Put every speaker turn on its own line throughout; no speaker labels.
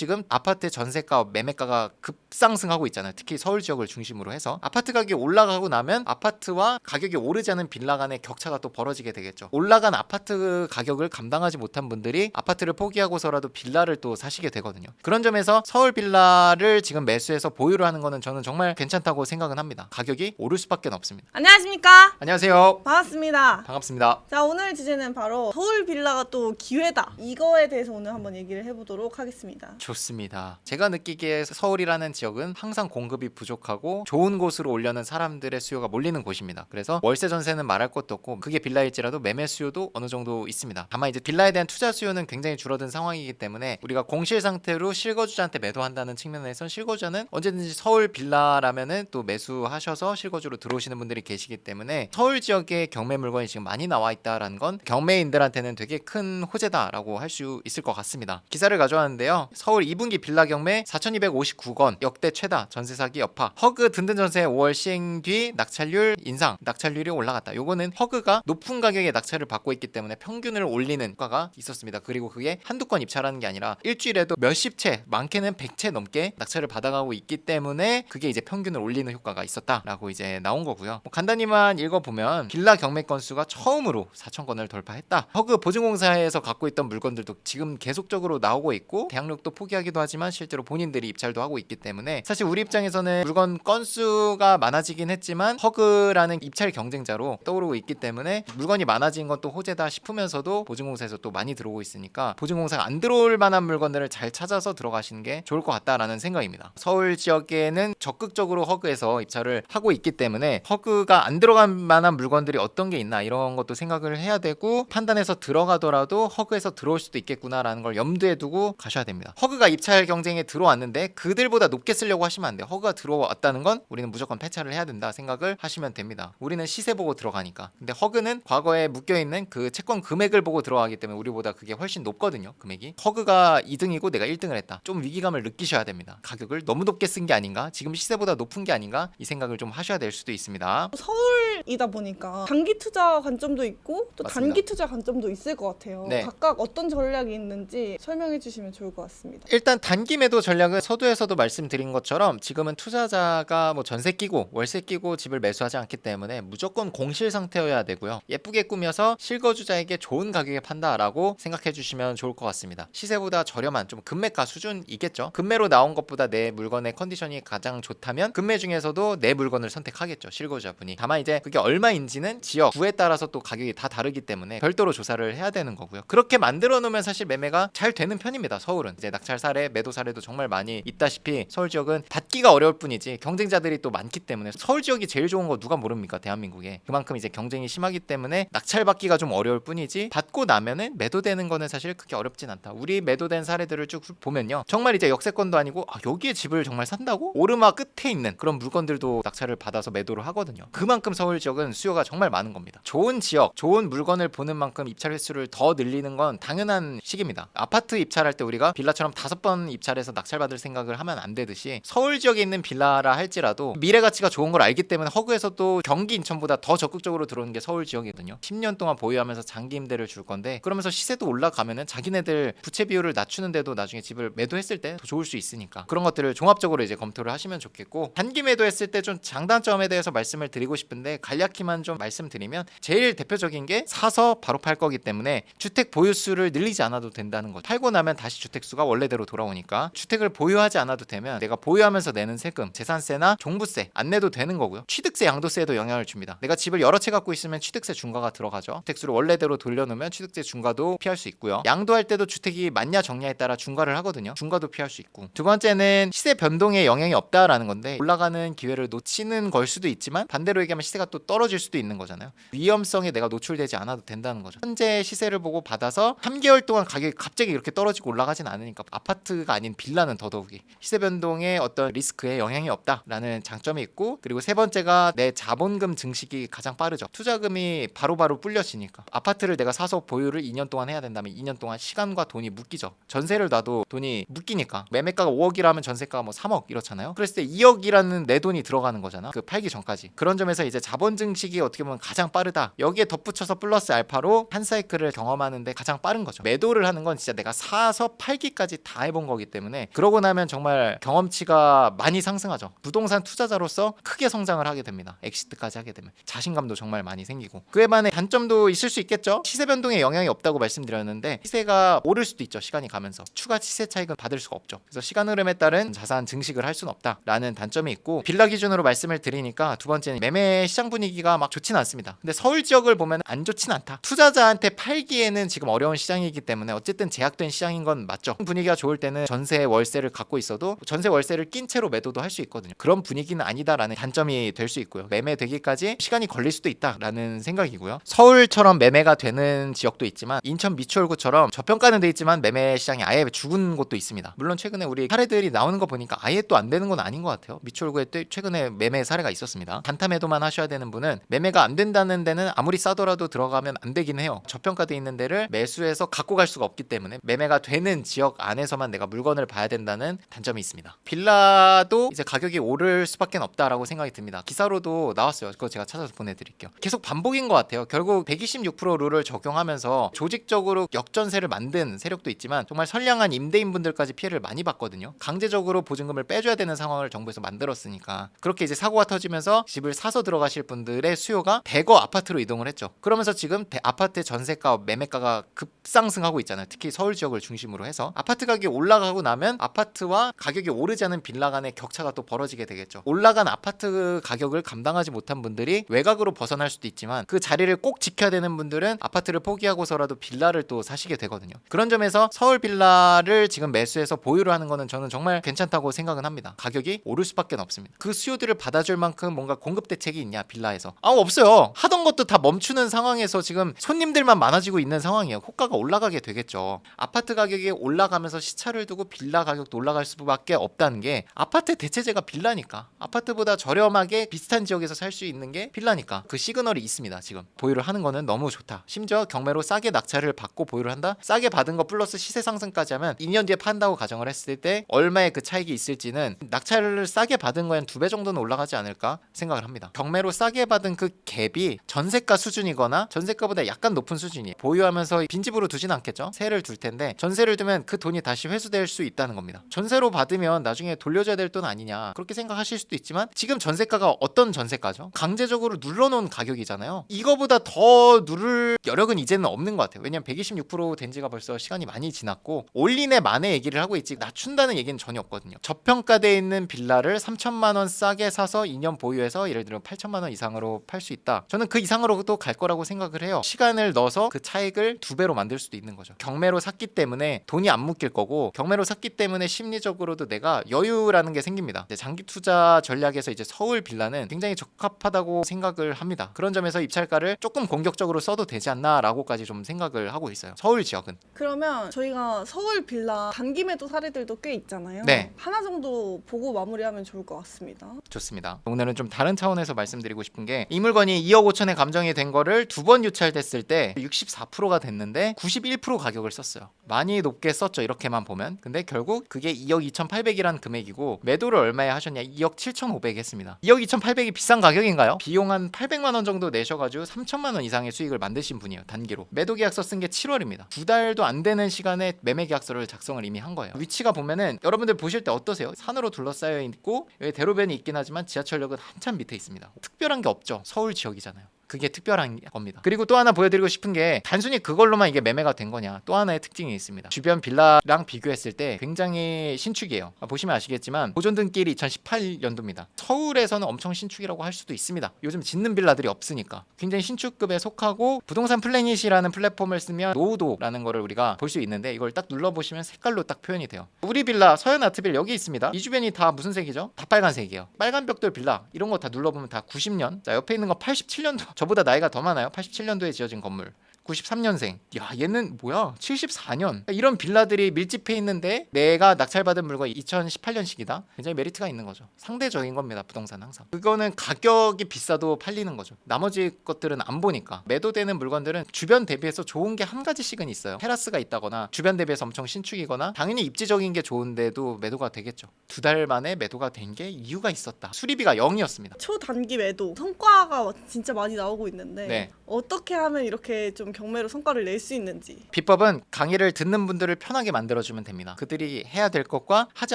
지금 아파트 전세가 매매가가 급상승하고 있잖아요. 특히 서울 지역을 중심으로 해서 아파트 가격이 올라가고 나면 아파트와 가격이 오르지 않은 빌라 간의 격차가 또 벌어지게 되겠죠. 올라간 아파트 가격을 감당하지 못한 분들이 아파트를 포기하고서라도 빌라를 또 사시게 되거든요. 그런 점에서 서울 빌라를 지금 매수해서 보유를 하는 거는 저는 정말 괜찮다고 생각은 합니다. 가격이 오를 수밖에 없습니다.
안녕하십니까?
안녕하세요.
반갑습니다.
반갑습니다.
자, 오늘 주제는 바로 서울 빌라가 또 기회다. 이거에 대해서 오늘 한번 얘기를 해보도록 하겠습니다.
좋습니다. 제가 느끼기에 서울이라는 지역은 항상 공급이 부족하고 좋은 곳으로 오려는 사람들의 수요가 몰리는 곳입니다. 그래서 월세 전세는 말할 것도 없고 그게 빌라일지라도 매매 수요도 어느 정도 있습니다. 다만 이제 빌라에 대한 투자 수요는 굉장히 줄어든 상황이기 때문에 우리가 공실 상태로 실거주자한테 매도한다는 측면에선 실거주자는 언제든지 서울 빌라라면은 또 매수하셔서 실거주로 들어오시는 분들이 계시기 때문에 서울 지역에 경매 물건이 지금 많이 나와 있다라는 건 경매인들한테는 되게 큰 호재다라고 할 수 있을 것 같습니다. 기사를 가져왔는데요. 서울 2분기 빌라 경매 4,259건 역대 최다 전세 사기 여파. 허그 든든 전세 5월 시행 뒤 낙찰률 인상. 낙찰률이 올라갔다. 요거는 허그가 높은 가격에 낙찰을 받고 있기 때문에 평균을 올리는 효과가 있었습니다. 그리고 그게 한두 건 입찰하는 게 아니라 일주일에도 몇십 채, 많게는 100채 넘게 낙찰을 받아가고 있기 때문에 그게 이제 평균을 올리는 효과가 있었다라고 이제 나온 거고요. 간단히만 읽어보면 빌라 경매 건수가 처음으로 4,000건을 돌파했다. 허그 보증공사에서 갖고 있던 물건들도 지금 계속적으로 나오고 있고 대항력도 포기하기도 하지만 실제로 본인들이 입찰도 하고 있기 때문에 사실 우리 입장에서는 물건 건수가 많아지긴 했지만 허그라는 입찰 경쟁자로 떠오르고 있기 때문에 물건이 많아진 건 또 호재다 싶으면서도 보증공사에서 또 많이 들어오고 있으니까 보증공사가 안 들어올 만한 물건들을 잘 찾아서 들어가시는 게 좋을 것 같다라는 생각입니다. 서울 지역에는 적극적으로 허그에서 입찰을 하고 있기 때문에 허그가 안 들어갈 만한 물건들이 어떤 게 있나 이런 것도 생각을 해야 되고 판단해서 들어가더라도 허그에서 들어올 수도 있겠구나라는 걸 염두에 두고 가셔야 됩니다. 허그가 입찰 경쟁에 들어왔는데 그들보다 높게 쓰려고 하시면 안 돼요. 허그가 들어왔다는 건 우리는 무조건 폐차를 해야 된다 생각을 하시면 됩니다. 우리는 시세 보고 들어가니까. 근데 허그는 과거에 묶여있는 그 채권 금액을 보고 들어가기 때문에 우리보다 그게 훨씬 높거든요. 금액이. 허그가 2등이고 내가 1등을 했다. 좀 위기감을 느끼셔야 됩니다. 가격을 너무 높게 쓴 게 아닌가? 지금 시세보다 높은 게 아닌가? 이 생각을 좀 하셔야 될 수도 있습니다.
서울이다 보니까 단기 투자 관점도 있고 또
맞습니다.
단기 투자 관점도 있을 것 같아요.
네.
각각 어떤 전략이 있는지 설명해 주시면 좋을 것 같습니다.
일단 단기 매도 전략은 서두에서도 말씀드린 것처럼 지금은 투자자가 뭐 전세 끼고 월세 끼고 집을 매수하지 않기 때문에 무조건 공실 상태여야 되고요. 예쁘게 꾸며서 실거주자에게 좋은 가격에 판다라고 생각해 주시면 좋을 것 같습니다. 시세보다 저렴한 좀 금매가 수준이겠죠. 금매로 나온 것보다 내 물건의 컨디션이 가장 좋다면 금매 중에서도 내 물건을 선택하겠죠. 실거주자분이. 다만 이제 그게 얼마인지는 지역, 구에 따라서 또 가격이 다 다르기 때문에 별도로 조사를 해야 되는 거고요. 그렇게 만들어 놓으면 사실 매매가 잘 되는 편입니다. 서울은 이제 낙찰 사례, 매도 사례도 정말 많이 있다시피 서울 지역은 받기가 어려울 뿐이지 경쟁자들이 또 많기 때문에 서울 지역이 제일 좋은 거 누가 모릅니까? 대한민국에. 그만큼 이제 경쟁이 심하기 때문에 낙찰 받기가 좀 어려울 뿐이지 받고 나면은 매도되는 거는 사실 그렇게 어렵진 않다. 우리 매도된 사례들을 쭉 보면요. 정말 이제 역세권도 아니고 여기에 집을 정말 산다고? 오르막 끝에 있는 그런 물건들도 낙찰을 받아서 매도를 하거든요. 그만큼 서울 지역은 수요가 정말 많은 겁니다. 좋은 지역, 좋은 물건을 보는 만큼 입찰 횟수를 더 늘리는 건 당연한 시기입니다. 아파트 입찰할 때 우리가 빌라처럼 5번 입찰해서 낙찰받을 생각을 하면 안 되듯이 서울 지역에 있는 빌라라 할지라도 미래 가치가 좋은 걸 알기 때문에 허그에서도 경기 인천보다 더 적극적으로 들어오는 게 서울 지역이거든요. 10년 동안 보유하면서 장기 임대를 줄 건데 그러면서 시세도 올라가면은 자기네들 부채 비율을 낮추는데도 나중에 집을 매도했을 때 더 좋을 수 있으니까 그런 것들을 종합적으로 이제 검토를 하시면 좋겠고 단기 매도했을 때 좀 장단점에 대해서 말씀을 드리고 싶은데 간략히만 좀 말씀드리면 제일 대표적인 게 사서 바로 팔 거기 때문에 주택 보유수를 늘리지 않아도 된다는 거죠. 팔고 나면 다시 주택수가 원래대로 돌아오니까 주택을 보유하지 않아도 되면 내가 보유하면서 내는 세금, 재산세나 종부세 안 내도 되는 거고요. 취득세, 양도세에도 영향을 줍니다. 내가 집을 여러 채 갖고 있으면 취득세 중과가 들어가죠. 주택수를 원래대로 돌려놓으면 취득세 중과도 피할 수 있고요. 양도할 때도 주택이 맞냐 적냐에 따라 중과를 하거든요. 중과도 피할 수 있고. 두 번째는 시세 변동에 영향이 없다라는 건데 올라가는 기회를 놓치는 걸 수도 있지만 반대로 얘기하면 시세가 또 떨어질 수도 있는 거잖아요. 위험성에 내가 노출되지 않아도 된다는 거죠. 현재 시세를 보고 받아서 3개월 동안 가격이 갑자기 이렇게 떨어지고 올라가진 않으니까 아파트가 아닌 빌라는 더더욱이 시세 변동에 어떤 리스크에 영향이 없다라는 장점이 있고 그리고 세 번째가 내 자본금 증식이 가장 빠르죠. 투자금이 바로바로 불려지니까 아파트를 내가 사서 보유를 2년 동안 해야 된다면 2년 동안 시간과 돈이 묶이죠. 전세를 놔도 돈이 묶이니까 매매가가 5억이라면 전세가가 뭐 3억 이렇잖아요. 그랬을 때 2억이라는 내 돈이 들어가는 거잖아. 그 팔기 전까지. 그런 점에서 이제 자본 자본 증식이 어떻게 보면 가장 빠르다. 여기에 덧붙여서 플러스 알파로 한 사이클을 경험하는데 가장 빠른 거죠. 매도를 하는 건 진짜 내가 사서 팔기까지 다 해본 거기 때문에 그러고 나면 정말 경험치가 많이 상승하죠. 부동산 투자자로서 크게 성장을 하게 됩니다. 엑시트까지 하게 되면 자신감도 정말 많이 생기고 그에 반해 단점도 있을 수 있겠죠. 시세 변동에 영향이 없다고 말씀드렸는데 시세가 오를 수도 있죠. 시간이 가면서 추가 시세 차익은 받을 수가 없죠. 그래서 시간 흐름에 따른 자산 증식을 할 수는 없다라는 단점이 있고 빌라 기준으로 말씀을 드리니까 두 번째는 매매 시장 분위기가 막 좋지는 않습니다. 근데 서울 지역을 보면 안 좋진 않다. 투자자한테 팔기에는 지금 어려운 시장이기 때문에 어쨌든 제약된 시장인 건 맞죠. 분위기가 좋을 때는 전세 월세를 갖고 있어도 전세 월세를 낀 채로 매도도 할 수 있거든요. 그런 분위기는 아니다라는 단점이 될 수 있고요. 매매되기까지 시간이 걸릴 수도 있다라는 생각이고요. 서울처럼 매매가 되는 지역도 있지만 인천 미추홀구처럼 저평가는 돼 있지만 매매 시장이 아예 죽은 곳도 있습니다. 물론 최근에 우리 사례들이 나오는 거 보니까 아예 또 안 되는 건 아닌 것 같아요. 미추홀구에 최근에 매매 사례가 있었습니다. 단타 매도만 하셔야 되는 분은 매매가 안 된다는 데는 아무리 싸더라도 들어가면 안 되긴 해요. 저평가돼 있는 데를 매수해서 갖고 갈 수가 없기 때문에 매매가 되는 지역 안에서만 내가 물건을 봐야 된다는 단점이 있습니다. 빌라도 이제 가격이 오를 수밖에 없다라고 생각이 듭니다. 기사로도 나왔어요. 그거 제가 찾아서 보내드릴게요. 계속 반복인 것 같아요. 결국 126% 룰을 적용하면서 조직적으로 역전세를 만든 세력도 있지만 정말 선량한 임대인분들까지 피해를 많이 봤거든요. 강제적으로 보증금을 빼줘야 되는 상황을 정부에서 만들었으니까 그렇게 이제 사고가 터지면서 집을 사서 들어가실 분들의 수요가 대거 아파트로 이동을 했죠. 그러면서 지금 아파트 전세가 매매가가 급상승하고 있잖아요. 특히 서울 지역을 중심으로 해서 아파트 가격이 올라가고 나면 아파트와 가격이 오르지 않은 빌라 간의 격차가 또 벌어지게 되겠죠. 올라간 아파트 가격을 감당하지 못한 분들이 외곽으로 벗어날 수도 있지만 그 자리를 꼭 지켜야 되는 분들은 아파트를 포기하고서라도 빌라를 또 사시게 되거든요. 그런 점에서 서울 빌라를 지금 매수해서 보유를 하는 거는 저는 정말 괜찮다고 생각은 합니다. 가격이 오를 수밖에 없습니다. 그 수요들을 받아줄 만큼 뭔가 공급 대책이 있냐 빌라에서 없어요. 하던 것도 다 멈추는 상황에서 지금 손님들만 많아지고 있는 상황이에요. 호가가 올라가게 되겠죠. 아파트 가격이 올라가면서 시차를 두고 빌라 가격도 올라갈 수밖에 없다는 게 아파트 대체제가 빌라니까 아파트보다 저렴하게 비슷한 지역에서 살 수 있는 게 빌라니까 그 시그널이 있습니다. 지금 보유를 하는 거는 너무 좋다. 심지어 경매로 싸게 낙찰을 받고 보유를 한다. 싸게 받은 거 플러스 시세 상승까지 하면 2년 뒤에 판다고 가정을 했을 때 얼마의 그 차익이 있을지는 낙찰을 싸게 받은 거엔 2배 정도는 올라가지 않을까 생각을 합니다. 경매로 싸게 받은 그 갭이 전세가 수준이거나 전세가보다 약간 높은 수준이 보유하면서 빈집으로 두진 않겠죠. 세를 둘 텐데 전세를 두면 그 돈이 다시 회수될 수 있다는 겁니다. 전세로 받으면 나중에 돌려줘야 될 돈 아니냐 그렇게 생각하실 수도 있지만 지금 전세가가 어떤 전세가죠? 강제적으로 눌러놓은 가격이잖아요. 이거보다 더 누를 여력은 이제는 없는 것 같아요. 왜냐면 126%된 지가 벌써 시간이 많이 지났고 올린에 만에 얘기를 하고 있지 낮춘다는 얘기는 전혀 없거든요. 저평가되어 있는 빌라를 3천만 원 싸게 사서 2년 보유해서 예를 들어 8천만 원 이상으로 팔 수 있다. 저는 그 이상으로도 갈 거라고 생각을 해요. 시간을 넣어서 그 차익을 2배로 만들 수도 있는 거죠. 경매로 샀기 때문에 돈이 안 묶일 거고 경매로 샀기 때문에 심리적으로도 내가 여유라는 게 생깁니다. 장기 투자 전략에서 이제 서울 빌라는 굉장히 적합하다고 생각을 합니다. 그런 점에서 입찰가를 조금 공격적으로 써도 되지 않나라고까지 좀 생각을 하고 있어요. 서울 지역은.
그러면 저희가 서울 빌라 단기 매도 사례들도 꽤 있잖아요.
네.
하나 정도 보고 마무리하면 좋을 것 같습니다.
좋습니다. 오늘은 좀 다른 차원에서 말씀드리고 싶은 게 이 물건이 2억 5천에 감정이 된 거를 두 번 유찰됐을 때 64%가 됐는데 91% 가격을 썼어요. 많이 높게 썼죠. 이렇게만 보면. 근데 결국 그게 2억 2,800이라는 금액이고 매도를 얼마에 하셨냐? 2억 7,500 했습니다. 2억 2,800이 비싼 가격인가요? 비용 한 800만 원 정도 내셔가지고 3천만 원 이상의 수익을 만드신 분이에요. 단기로. 매도 계약서 쓴 게 7월입니다. 2달도 안 되는 시간에 매매 계약서를 작성을 이미 한 거예요. 위치가 보면은 여러분들 보실 때 어떠세요? 산으로 둘러싸여 있고 여기 대로변이 있긴 하지만 지하철역은 한참 밑에 있습니다. 특별한 게 없죠. 서울 지역이잖아요. 그게 특별한 겁니다. 그리고 또 하나 보여드리고 싶은 게 단순히 그걸로만 이게 매매가 된 거냐 또 하나의 특징이 있습니다. 주변 빌라랑 비교했을 때 굉장히 신축이에요. 보시면 아시겠지만 보존등길이 2018년도입니다. 서울에서는 엄청 신축이라고 할 수도 있습니다. 요즘 짓는 빌라들이 없으니까 굉장히 신축급에 속하고 부동산 플래닛이라는 플랫폼을 쓰면 노후도라는 거를 우리가 볼 수 있는데 이걸 딱 눌러보시면 색깔로 딱 표현이 돼요. 우리 빌라 서현 아트빌 여기 있습니다. 이 주변이 다 무슨 색이죠? 다 빨간색이에요. 빨간 벽돌 빌라 이런 거 다 눌러보면 다 90년. 자 옆에 있는 거 87년도 저보다 나이가 더 많아요. 87년도에 지어진 건물. 93년생. 야, 얘는 뭐야? 74년. 이런 빌라들이 밀집해 있는데 내가 낙찰받은 물건 2018년식이다. 굉장히 메리트가 있는 거죠. 상대적인 겁니다. 부동산 항상. 그거는 가격이 비싸도 팔리는 거죠. 나머지 것들은 안 보니까. 매도되는 물건들은 주변 대비해서 좋은 게 한 가지씩은 있어요. 테라스가 있다거나 주변 대비해서 엄청 신축이거나 당연히 입지적인 게 좋은데도 매도가 되겠죠. 2달 만에 매도가 된 게 이유가 있었다. 수리비가 0이었습니다.
초단기 매도 성과가 진짜 많이 나오고 있는데
네.
어떻게 하면 이렇게 좀 경매로 성과를 낼 수 있는지.
비법은 강의를 듣는 분들을 편하게 만들어주면 됩니다. 그들이 해야 될 것과 하지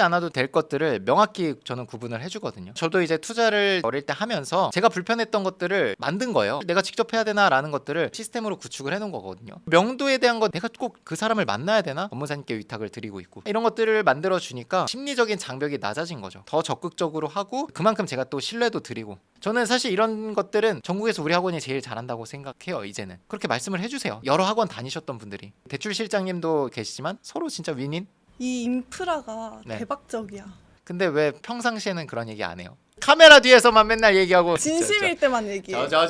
않아도 될 것들을 명확히 저는 구분을 해주거든요. 저도 이제 투자를 어릴 때 하면서 제가 불편했던 것들을 만든 거예요. 내가 직접 해야 되나라는 것들을 시스템으로 구축을 해놓은 거거든요. 명도에 대한 건 내가 꼭 그 사람을 만나야 되나? 업무사님께 위탁을 드리고 있고 이런 것들을 만들어주니까 심리적인 장벽이 낮아진 거죠. 더 적극적으로 하고 그만큼 제가 또 신뢰도 드리고 저는 사실 이런 것들은 전국에서 우리 학원이 제일 잘한다고 생각해요. 이제는 그렇게 말씀을 해주세요. 여러 학원 다니셨던 분들이 대출 실장님도 계시지만 서로 진짜 윈윈.
이 인프라가
네.
대박적이야.
근데 왜 평상시에는 그런 얘기 안 해요? 카메라 뒤에서만 맨날 얘기하고
진심일 때만 얘기해.
저.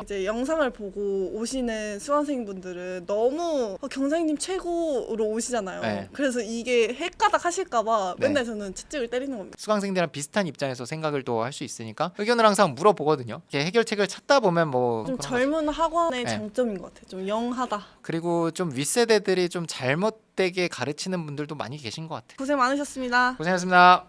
이제 영상을 보고 오시는 수강생분들은 너무 경사님 최고로 오시잖아요.
네.
그래서 이게 헷가닥 하실까봐
네.
맨날 저는 채찍을 때리는 겁니다.
수강생들이랑 비슷한 입장에서 생각을 또 할 수 있으니까 의견을 항상 물어보거든요. 이렇게 해결책을 찾다 보면 뭐
좀
그런 거죠.
젊은 학원의
네.
장점인 것 같아요. 좀 영하다.
그리고 좀 윗세대들이 좀 잘못되게 가르치는 분들도 많이 계신 것 같아요.
고생 많으셨습니다.
고생하셨습니다.